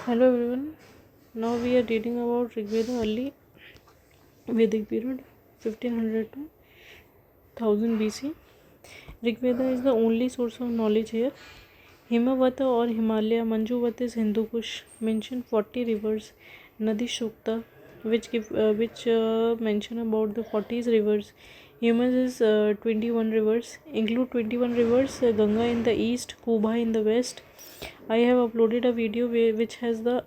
Hello everyone. Now we are reading about Rigveda early Vedic period 1500 to 1000 BC. Rigveda is the only source of knowledge here. Himavata or Himalaya, Manjuvat is Hindu Kush mention 40 rivers, Nadi Shukta which mention about the 40 rivers. Humus is 21 rivers, include 21 rivers, Ganga in the east, Kubha in the west. I have uploaded a video which has the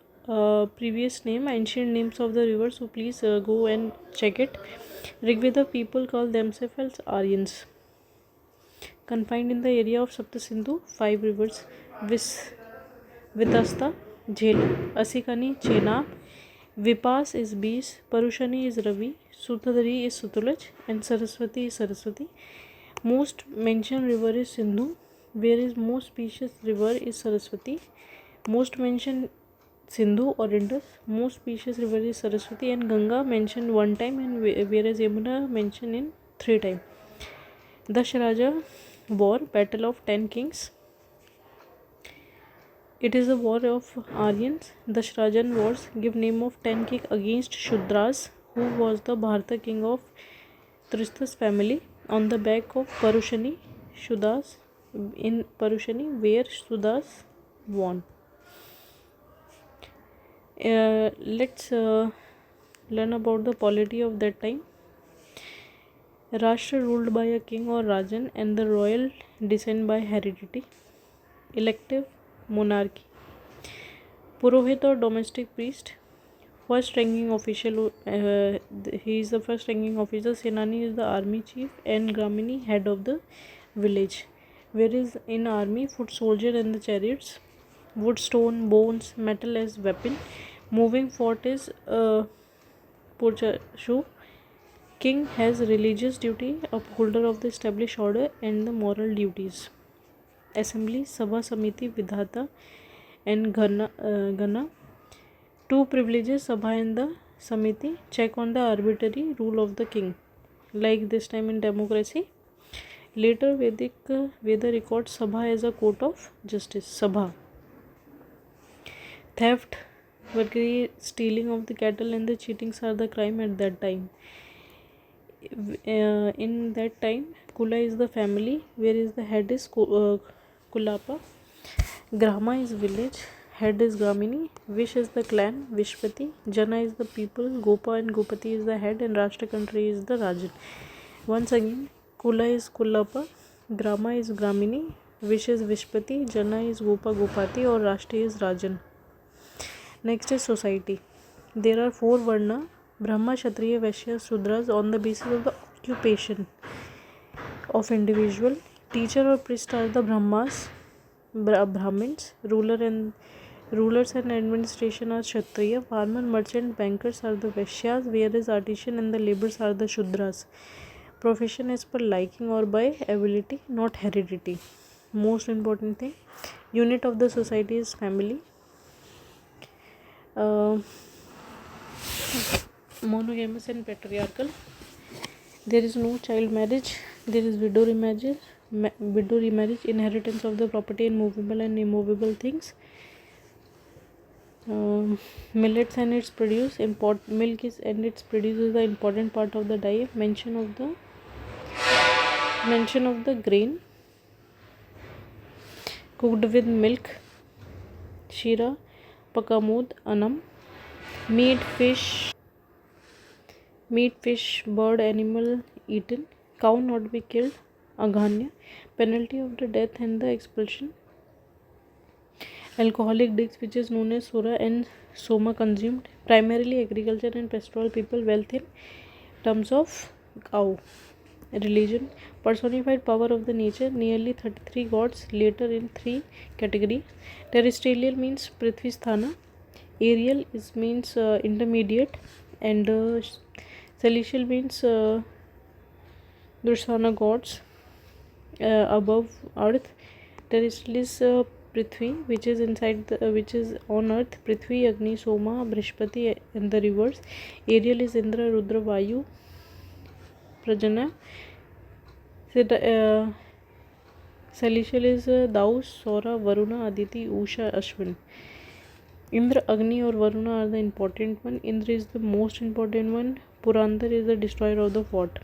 previous name, ancient names of the rivers, so please go and check it. Rigveda people call themselves as Aryans. Confined in the area of Saptasindhu, 5 rivers: Vitasta, Jhelum, Asikani, Chenab, Vipas is Bees, Parushani is Ravi, Sutadari is Sutulaj, and Saraswati is Saraswati. Most mentioned river is Sindhu, whereas most specious river is Saraswati. Most mentioned Sindhu or Indus, most specious river is Saraswati, and Ganga mentioned one time, and whereas Yamuna mentioned in 3 times. Dashraja War, Battle of 10 Kings. It is a war of Aryans. Dashrajan wars give name of 10 king against Shudras, who was the Bharata king of Tristas family, on the back of Parushani, Shudas, in Parushani, where Shudas won. Let's learn about the polity of that time. Rashtra ruled by a king or Rajan and the royal descent by heredity. Elective monarchy. Purohit or domestic priest. First ranking official, he is the first ranking officer. Senani is the army chief, and Gramini head of the village. Whereas in army, foot soldier and the chariots, wood, stone, bones, metal as weapon. Moving fort is Purchashu. King has religious duty, upholder of the established order, and the moral duties. Assembly, Sabha, Samiti, Vidhata, and Gana. 2 privileges, Sabha and the Samiti, check on the arbitrary rule of the king, like this time in democracy. Later Veda records Sabha as a court of justice. Sabha. Theft, burglary, stealing of the cattle, and the cheatings are the crime at that time. In that time, Kula is the family, whereas the head is Kulapa. Grama is village, head is Gramini. Vish is the clan, Vishpati. Jana is the people, Gopa and Gopati is the head, and Rashtra country is the Rajan. Once again, Kula is Kulapa, Grama is Gramini, Vish is Vishpati, Jana is Gopa Gopati, or Rashtra is Rajan. Next is society. There are 4 Varna: Brahma, Kshatriya, Vaishya, Sudras, on the basis of the occupation of individual. Teacher or priest are the Brahmas, Brahmins. Rulers and administration are Kshatriya. Farmer, merchant, bankers are the Vaishyas, whereas artisan and the laborers are the Shudras. Profession is per liking or by ability, not heredity. Most important thing, unit of the society is family. Monogamous and patriarchal. There is no child marriage. There is widow remarriage, inheritance of the property in movable and immovable things. Millets and its produce. Milk is and its produce is the important part of the diet. Mention of the grain cooked with milk. Shira, Pakamud, Anam. Meat, fish, bird, animal eaten. Cow not be killed, Aghanya. Penalty of the death and the expulsion. Alcoholic drinks which is known as Sura and Soma consumed. Primarily agriculture and pastoral people. Wealth in terms of cow. Religion, personified power of the nature, nearly 33 gods, later in 3 categories. Terrestrial means Prithvi Sthana. Aerial means intermediate, and celestial means Dursana gods above earth. Terrestrial is Prithvi, which is which is on earth. Prithvi, Agni, Soma, Brihspati, and the rivers. Aerial is Indra, Rudra, Vayu, Prajana. Celestial is Daus, Sora, Varuna, Aditi, Usha, Ashwin. Indra, Agni or Varuna are the important one. Indra is the most important one. Purandar is the destroyer of the fort.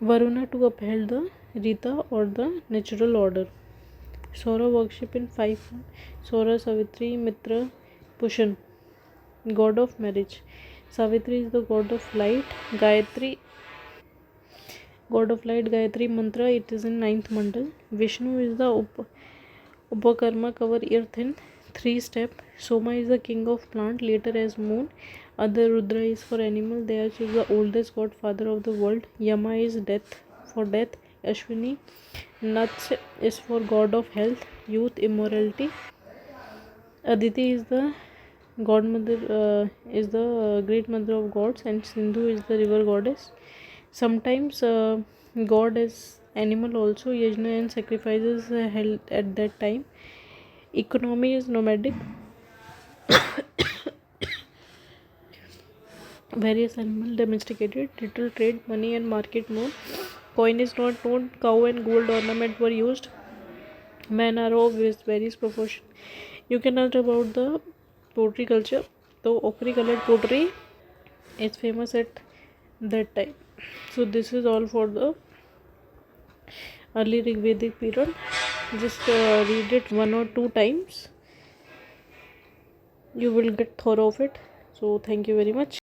Varuna to uphold the Rita or the natural order. Saura worship in 5. Saura, Savitri, Mitra, Pushan, god of marriage. Savitri is the god of light. Gayatri, god of light. Gayatri mantra, it is in 9th mandal. Vishnu is the Upakarma, cover earth in 3 step. Soma is the king of plant, later as moon. Other Rudra is for animal. Dayash is the oldest god, father of the world. Yama is death, for death. Ashwini, Nats is for god of health, youth, immorality. Aditi is the godmother, is the great mother of gods, and Sindhu is the river goddess. Sometimes god is animal also. Yajna and sacrifices held at that time. Economy is nomadic. Various animal domesticated. Little trade, money and market known. Coin is not known. Cow and gold ornament were used. Men are of various proportion. You can ask about the pottery culture. So ochre colored pottery is famous at that time. So this is all for the early Rigvedic period. Just read it 1 or 2 times. You will get thorough of it. So thank you very much.